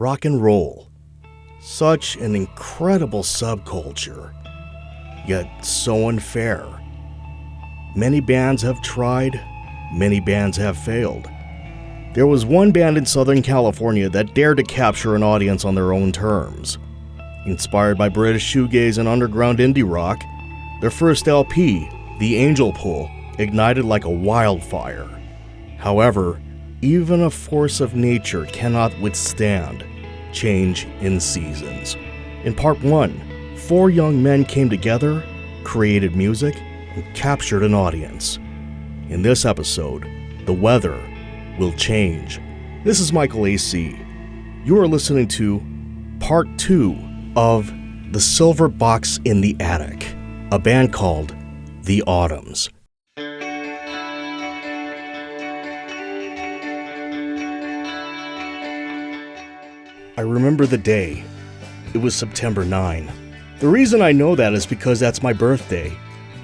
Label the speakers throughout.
Speaker 1: Rock and roll. Such an incredible subculture, yet so unfair. Many bands have tried, many bands have failed. There was one band in Southern California that dared to capture an audience on their own terms. Inspired by British shoegaze and underground indie rock, their first LP, The Angel Pool, ignited like a wildfire. However, even a force of nature cannot withstand change in seasons. In part 1, 4 young men came together, created music, and captured an audience. In this episode, the weather will change. This is Michael A.C. You are listening to part 2 of The Silver Box in the Attic, a band called The Autumns. I remember the day. It was September 9. The reason I know that is because that's my birthday.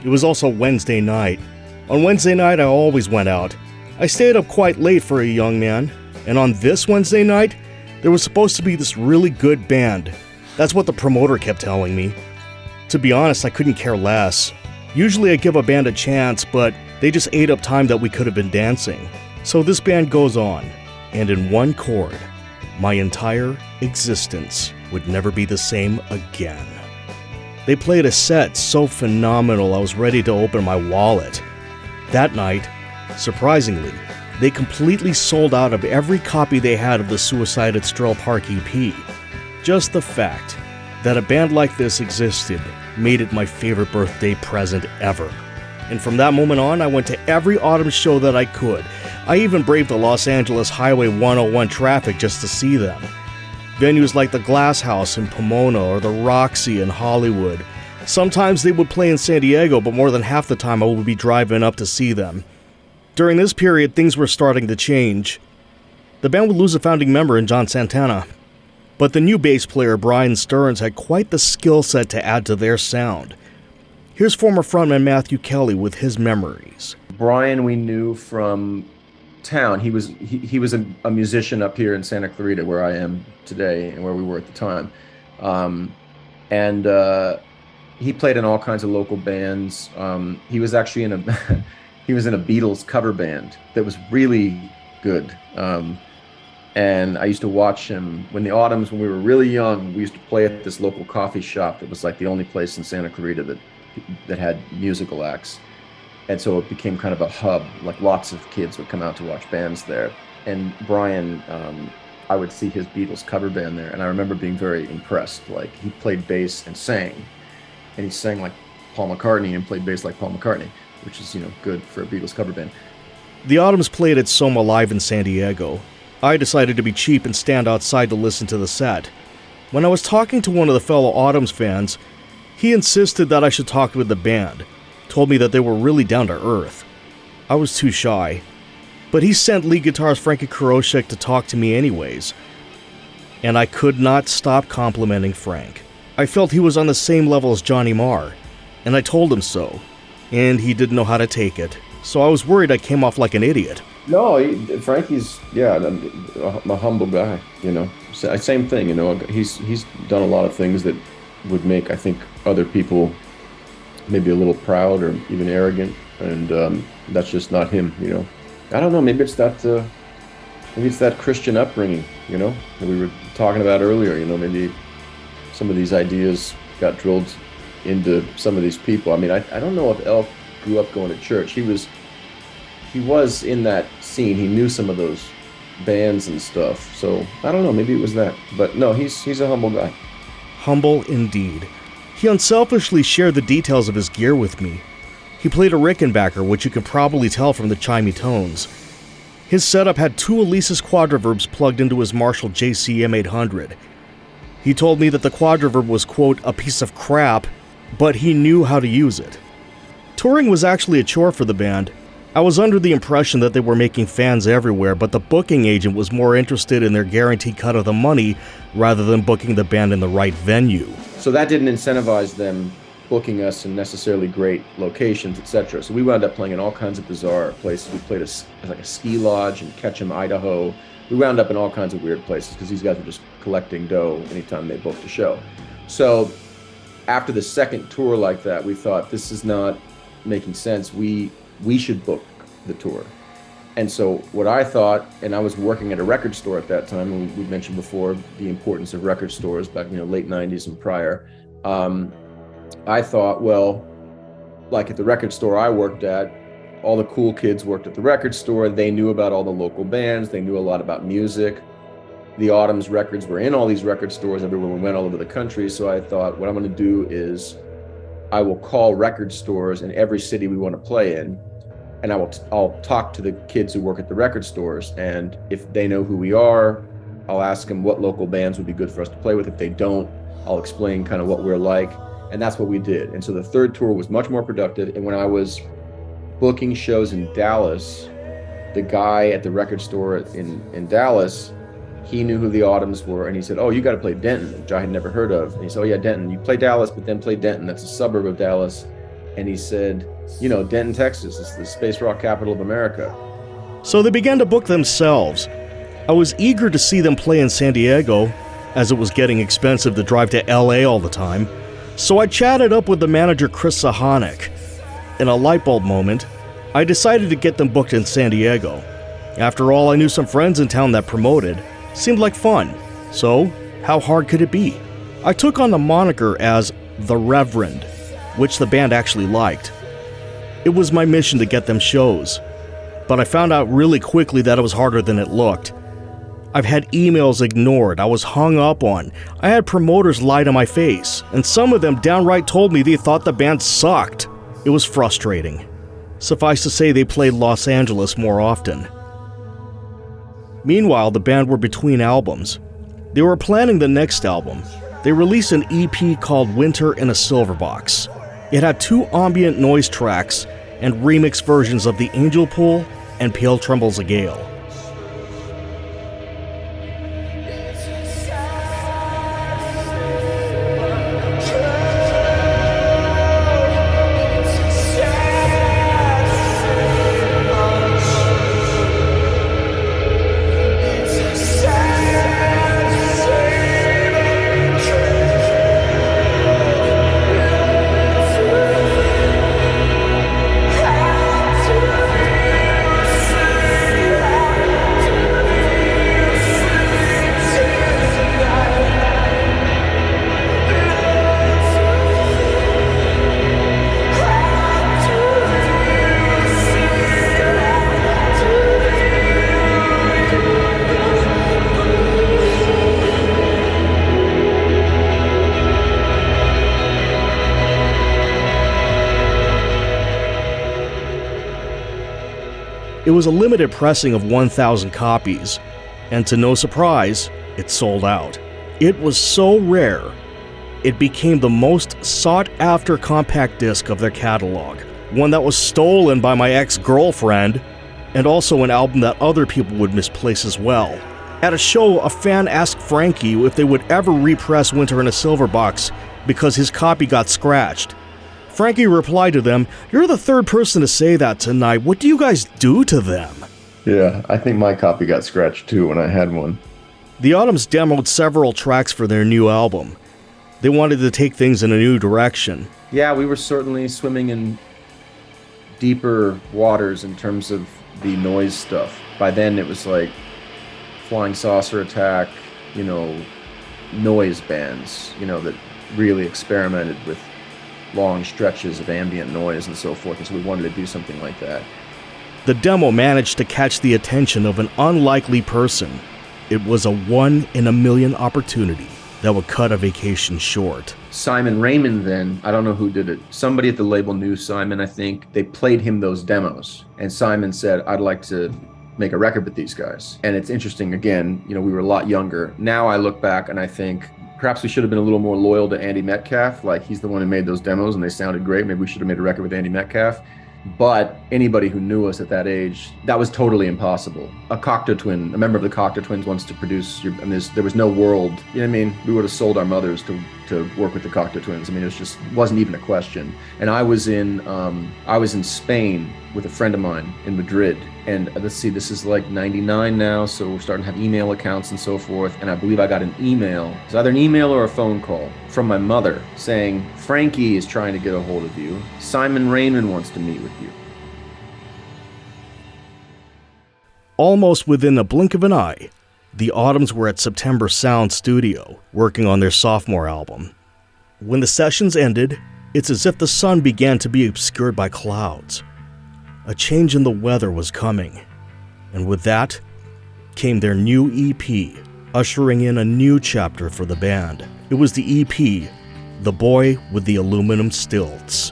Speaker 1: It was also Wednesday night. On Wednesday night, I always went out. I stayed up quite late for a young man, and on this Wednesday night, there was supposed to be this really good band. That's what the promoter kept telling me. To be honest, I couldn't care less. Usually I give a band a chance, but they just ate up time that we could have been dancing. So this band goes on, and in one chord, my entire existence would never be the same again. They played a set so phenomenal I was ready to open my wallet. That night, surprisingly, they completely sold out of every copy they had of the Suicide at Stroll Park EP. Just the fact that a band like this existed made it my favorite birthday present ever. And from that moment on, I went to every Autumn show that I could. I even braved the Los Angeles Highway 101 traffic just to see them. Venues like the Glass House in Pomona or the Roxy in Hollywood. Sometimes they would play in San Diego, but more than half the time I would be driving up to see them. During this period, things were starting to change. The band would lose a founding member in John Santana. But the new bass player, Brian Stearns, had quite the skill set to add to their sound. Here's former frontman Matthew Kelly with his memories.
Speaker 2: Brian we knew from town. He was a musician up here in Santa Clarita, where I am today and where we were at the time. He played in all kinds of local bands. He was actually in a Beatles cover band that was really good. And I used to watch him when we were really young. We used to play at this local coffee shop that was like the only place in Santa Clarita that had musical acts. And so it became kind of a hub, like lots of kids would come out to watch bands there. And Brian, I would see his Beatles cover band there, and I remember being very impressed. Like, he played bass and sang, and he sang like Paul McCartney and played bass like Paul McCartney, which is, good for a Beatles cover band.
Speaker 1: The Autumns played at Soma Live in San Diego. I decided to be cheap and stand outside to listen to the set. When I was talking to one of the fellow Autumns fans, he insisted that I should talk with the band, told me that they were really down to earth. I was too shy, but he sent lead guitarist Frankie Kuroshek to talk to me anyways, and I could not stop complimenting Frank. I felt he was on the same level as Johnny Marr, and I told him so, and he didn't know how to take it, so I was worried I came off like an idiot.
Speaker 2: No, Frankie's, a humble guy, Same thing, he's done a lot of things that would make, I think, other people maybe a little proud or even arrogant, and that's just not him, I don't know, maybe it's that Christian upbringing, that we were talking about earlier, maybe some of these ideas got drilled into some of these people. I mean, I don't know if Elk grew up going to church. He was in that scene. He knew some of those bands and stuff. So I don't know, maybe it was that. But no, he's a humble guy.
Speaker 1: Humble indeed. He unselfishly shared the details of his gear with me. He played a Rickenbacker, which you can probably tell from the chimey tones. His setup had 2 Alesis quadriverbs plugged into his Marshall JCM 800. He told me that the quadriverb was, quote, a piece of crap, but he knew how to use it. Touring was actually a chore for the band. I was under the impression that they were making fans everywhere, but the booking agent was more interested in their guaranteed cut of the money rather than booking the band in the right venue.
Speaker 2: So that didn't incentivize them booking us in necessarily great locations, etc. So we wound up playing in all kinds of bizarre places. We played like a ski lodge in Ketchum, Idaho. We wound up in all kinds of weird places because these guys were just collecting dough anytime they booked a show. So after the second tour like that, we thought, this is not making sense. We should book the tour. And so what I thought, and I was working at a record store at that time, and we mentioned before the importance of record stores back, late 90s and prior. I thought, well, like at the record store I worked at, all the cool kids worked at the record store. They knew about all the local bands. They knew a lot about music. The Autumn's records were in all these record stores everywhere we went all over the country. So I thought, what I'm going to do is I will call record stores in every city we want to play in, and I'll talk to the kids who work at the record stores. And if they know who we are, I'll ask them what local bands would be good for us to play with. If they don't, I'll explain kind of what we're like. And that's what we did. And so the third tour was much more productive. And when I was booking shows in Dallas, the guy at the record store in Dallas, he knew who the Autumns were, and he said, oh, you got to play Denton, which I had never heard of. And he said, oh yeah, Denton, you play Dallas, but then play Denton. That's a suburb of Dallas. And he said, Denton, Texas is the space rock capital of America.
Speaker 1: So they began to book themselves. I was eager to see them play in San Diego, as it was getting expensive to drive to LA all the time. So I chatted up with the manager, Chris Sahanek. In a light bulb moment, I decided to get them booked in San Diego. After all, I knew some friends in town that promoted. Seemed like fun. So, how hard could it be? I took on the moniker as The Reverend, which the band actually liked. It was my mission to get them shows. But I found out really quickly that it was harder than it looked. I've had emails ignored, I was hung up on, I had promoters lie to my face, and some of them downright told me they thought the band sucked. It was frustrating. Suffice to say, they played Los Angeles more often. Meanwhile, the band were between albums. They were planning the next album. They released an EP called Winter in a Silver Box. It had 2 ambient noise tracks and remix versions of The Angel Pool and Pale Trembles a Gale. It was a limited pressing of 1,000 copies, and to no surprise, it sold out. It was so rare, it became the most sought-after compact disc of their catalog, one that was stolen by my ex-girlfriend, and also an album that other people would misplace as well. At a show, a fan asked Frankie if they would ever repress Winter in a Silver Box because his copy got scratched. Frankie replied to them, "You're the third person to say that tonight. What do you guys do to them?"
Speaker 2: Yeah, I think my copy got scratched too when I had one.
Speaker 1: The Autumns demoed several tracks for their new album. They wanted to take things in a new direction.
Speaker 2: Yeah, we were certainly swimming in deeper waters in terms of the noise stuff. By then it was like Flying Saucer Attack, noise bands, that really experimented with long stretches of ambient noise and so forth, and so we wanted to do something like that.
Speaker 1: The demo managed to catch the attention of an unlikely person. It was a 1 in a million opportunity that would cut a vacation short.
Speaker 2: Simon Raymond then, I don't know who did it, somebody at the label knew Simon, I think. They played him those demos, and Simon said, I'd like to make a record with these guys. And it's interesting, again, we were a lot younger. Now I look back and I think, perhaps we should have been a little more loyal to Andy Metcalf. Like, he's the one who made those demos and they sounded great. Maybe we should have made a record with Andy Metcalf. But anybody who knew us at that age, that was totally impossible. A member of the Cocteau Twins wants to produce there was no world, we would have sold our mothers to to work with the Cocteau Twins. I mean, wasn't even a question. And I was in Spain with a friend of mine in Madrid. And let's see, this is like 99 now, so we're starting to have email accounts and so forth. And I believe I got an email. It's either an email or a phone call from my mother saying, Frankie is trying to get a hold of you. Simon Raymond wants to meet with you.
Speaker 1: Almost within a blink of an eye, the Autumns were at September Sound Studio, working on their sophomore album. When the sessions ended, it's as if the sun began to be obscured by clouds. A change in the weather was coming, and with that came their new EP, ushering in a new chapter for the band. It was the EP, The Boy with the Aluminum Stilts.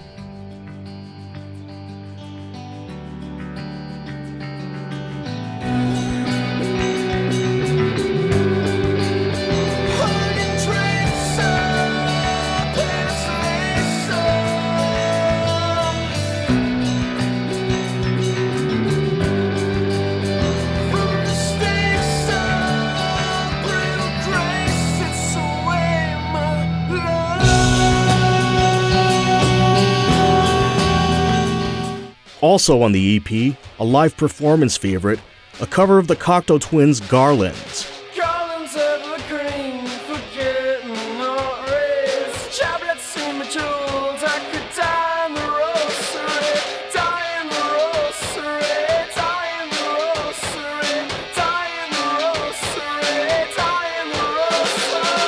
Speaker 1: Also on the EP, a live performance favorite, a cover of the Cocteau Twins' Garlands.
Speaker 3: Garlands of the green, forgetting not raised. Chaplets in my jewels, I could die in the rosary, die in the rosary, die in the rosary, die in the rosary, die in the rosary.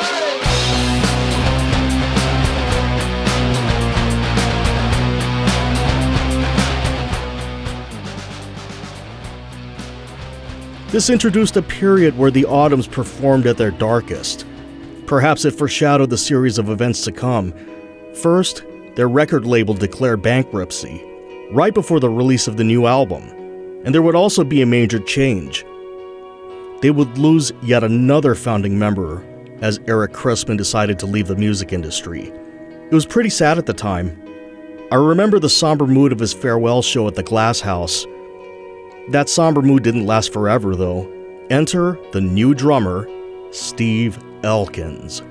Speaker 1: This introduced a period where the Autumns performed at their darkest. Perhaps it foreshadowed the series of events to come. First, their record label declared bankruptcy, right before the release of the new album. And there would also be a major change. They would lose yet another founding member as Eric Crispin decided to leave the music industry. It was pretty sad at the time. I remember the somber mood of his farewell show at the Glass House. That somber mood didn't last forever, though. Enter the new drummer, Steve Elkins.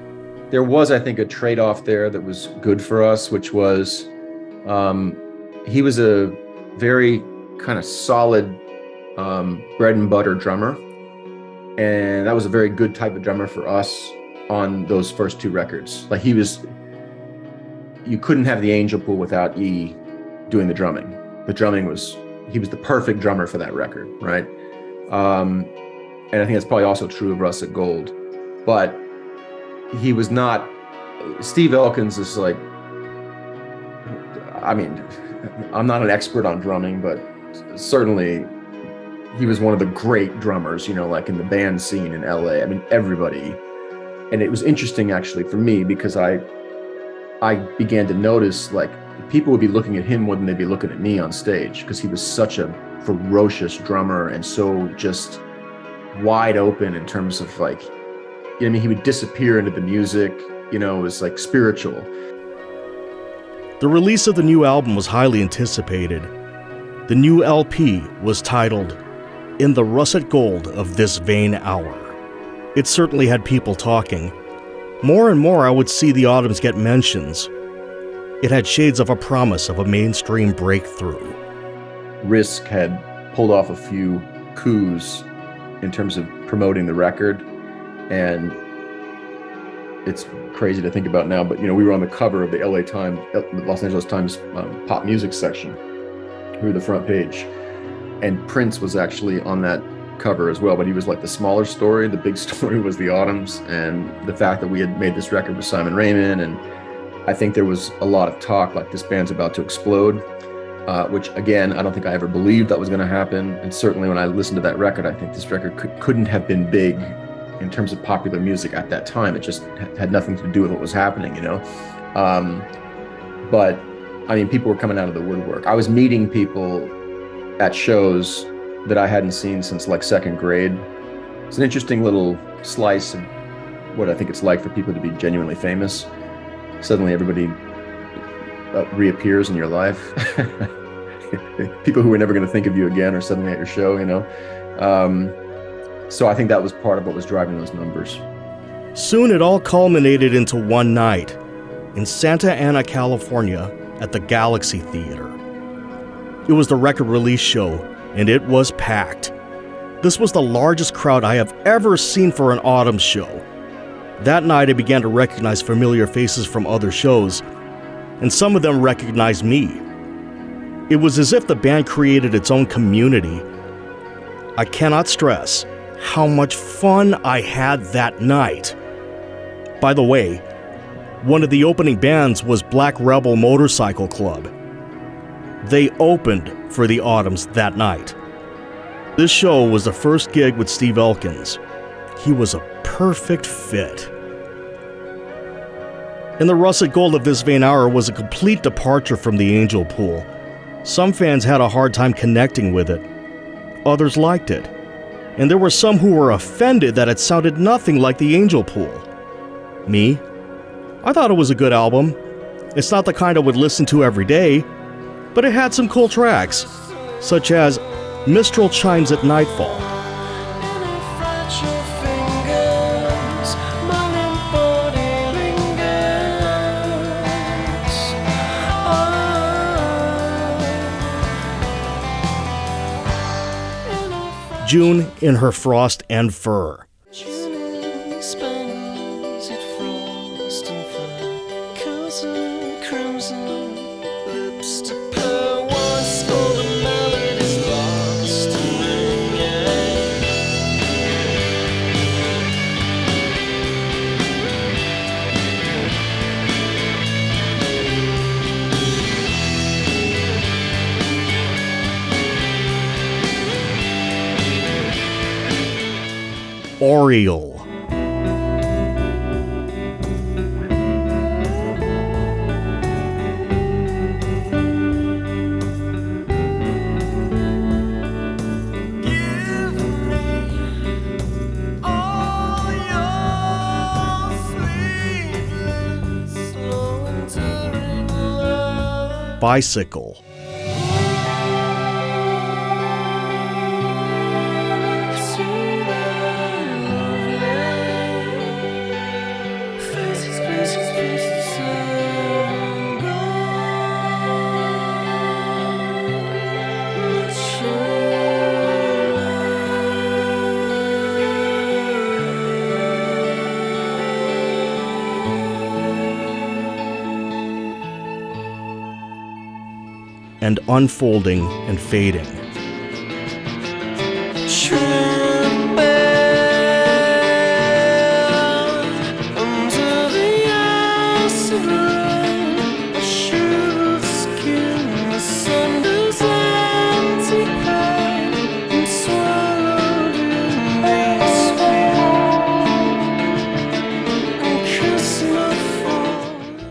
Speaker 2: There was, I think, a trade-off there that was good for us, which was he was a very kind of solid bread and butter drummer. And that was a very good type of drummer for us on those first two records. Like you couldn't have the Angel Pool without E doing the drumming. He was the perfect drummer for that record, right? And I think that's probably also true of Russet Gold. But he was not, Steve Elkins is like, I mean, I'm not an expert on drumming, but certainly he was one of the great drummers, like in the band scene in LA. I mean, everybody. And it was interesting actually for me because I began to notice like people would be looking at him more than they'd be looking at me on stage because he was such a ferocious drummer and so just wide open in terms of like, he would disappear into the music, it was like spiritual.
Speaker 1: The release of the new album was highly anticipated. The new LP was titled In the Russet Gold of This Vain Hour. It certainly had people talking. More and more I would see the Autumns get mentions. It had shades of a promise of a mainstream breakthrough.
Speaker 2: Risk had pulled off a few coups in terms of promoting the record, and it's crazy to think about now, but we were on the cover of the Los Angeles Times pop music section. We were the front page, and Prince was actually on that cover as well, but he was like the smaller story. The big story was the Autumns and the fact that we had made this record with Simon Raymond, and I think there was a lot of talk like this band's about to explode, which again, I don't think I ever believed that was going to happen. And certainly when I listened to that record, I think this record couldn't have been big in terms of popular music at that time. It just had nothing to do with what was happening, But I mean, people were coming out of the woodwork. I was meeting people at shows that I hadn't seen since like second grade. It's an interesting little slice of what I think it's like for people to be genuinely famous. Suddenly everybody reappears in your life. People who were never going to think of you again are suddenly at your show, So I think that was part of what was driving those numbers.
Speaker 1: Soon it all culminated into one night in Santa Ana, California at the Galaxy Theater. It was the record release show, and it was packed. This was the largest crowd I have ever seen for an autumn show. That night I began to recognize familiar faces from other shows, and some of them recognized me. It was as if the band created its own community. I cannot stress how much fun I had that night. By the way, one of the opening bands was Black Rebel Motorcycle Club. They opened for the Autumns that night. This show was the first gig with Steve Elkins. He was a perfect fit. And the Russet Gold of this Vain Hour was a complete departure from the Angel Pool. Some fans had a hard time connecting with it. Others liked it. And there were some who were offended that it sounded nothing like the Angel Pool. Me? I thought it was a good album. It's not the kind I would listen to every day, but it had some cool tracks, such as Mistral Chimes at Nightfall. June in her frost and fur. Oriole. Bicycle. And unfolding and fading.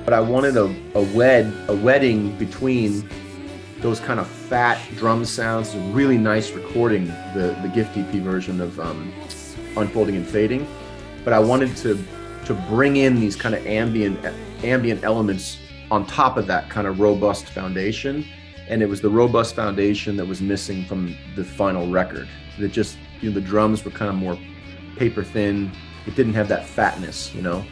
Speaker 2: But I wanted a wedding between those kind of fat drum sounds, a really nice recording, the Gift EP version of Unfolding and Fading. But I wanted to bring in these kind of ambient elements on top of that kind of robust foundation. And it was the robust foundation that was missing from the final record. That just, you know, the drums were kind of more paper thin. It didn't have that fatness, you know?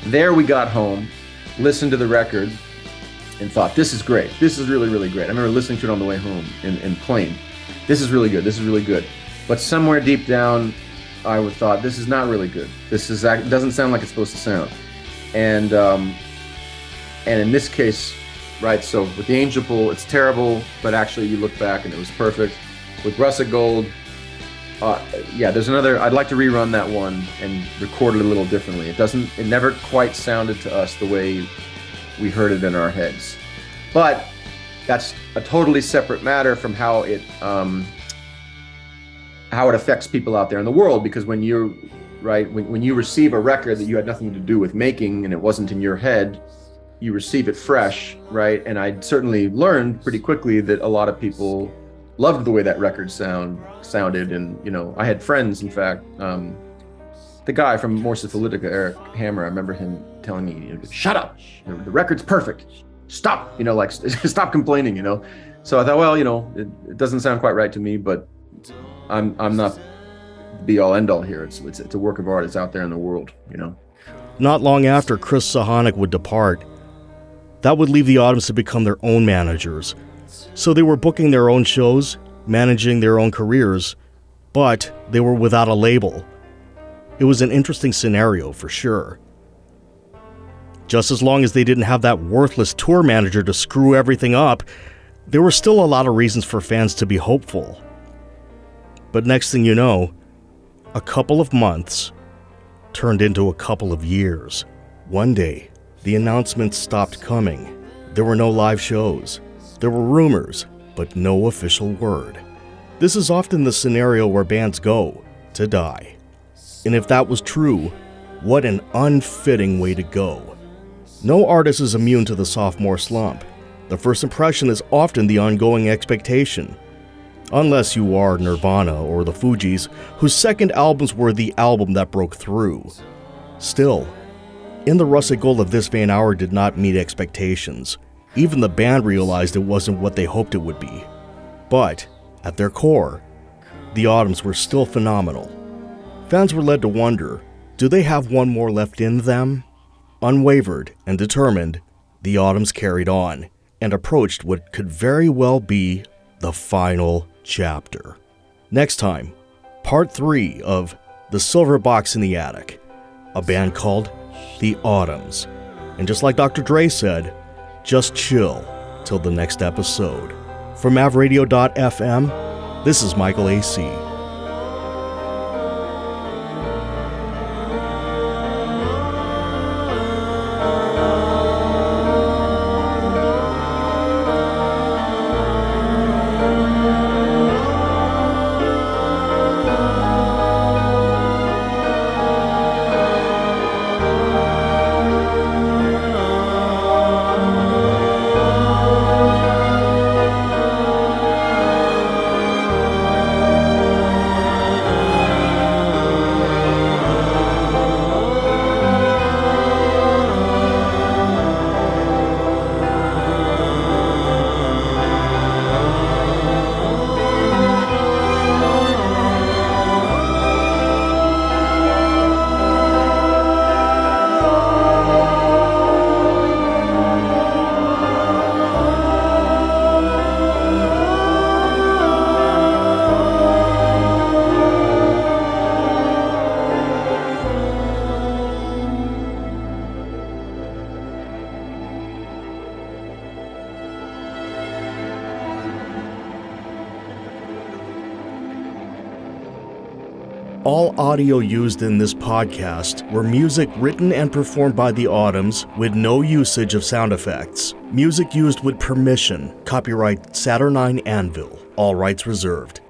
Speaker 2: There we got home, listened to the record, and thought, this is great. This is really, really great. I remember listening to it on the way home in plane. This is really good. This is really good. But somewhere deep down, I thought, this is not really good. It doesn't sound like it's supposed to sound. And in this case, right, so with the Angel Pool, it's terrible, but actually you look back and it was perfect. With Russet Gold, yeah, there's another. I'd like to rerun that one and record it a little differently. It never quite sounded to us the way we heard it in our heads. But that's a totally separate matter from how it affects people out there in the world. Because when you receive a record that you had nothing to do with making and it wasn't in your head, you receive it fresh, right? And I certainly learned pretty quickly that a lot of people loved the way that record sounded. And, you know, I had friends, in fact, the guy from Morse Politica, Eric Hammer, I remember him telling me, you know, shut up, the record's perfect. Stop, you know, like stop complaining, you know? So I thought, well, you know, it doesn't sound quite right to me, but I'm not be all end all here. It's a work of art. It's out there in the world, you know?
Speaker 1: Not long after Chris Sahanic would depart, that would leave the Autumns to become their own managers. So they were booking their own shows, managing their own careers, but they were without a label. It was an interesting scenario for sure. Just as long as they didn't have that worthless tour manager to screw everything up, there were still a lot of reasons for fans to be hopeful. But next thing you know, a couple of months turned into a couple of years. One day, the announcements stopped coming. There were no live shows. There were rumors, but no official word. This is often the scenario where bands go to die. And if that was true, what an unfitting way to go. No artist is immune to the sophomore slump. The first impression is often the ongoing expectation. Unless you are Nirvana or the Fugees, whose second albums were the album that broke through. Still, In the Russet goal of this Van Hour did not meet expectations. Even the band realized it wasn't what they hoped it would be. But, at their core, the Autumns were still phenomenal. Fans were led to wonder, do they have one more left in them? Unwavered and determined, the Autumns carried on and approached what could very well be the final chapter. Next time, part 3 of The Silver Box in the Attic, a band called The Autumns. And just like Dr. Dre said, just chill till the next episode. From mavradio.fm, this is Michael A.C. All audio used in this podcast were music written and performed by the Autumns with no usage of sound effects. Music used with permission. Copyright Saturnine Anvil. All rights reserved.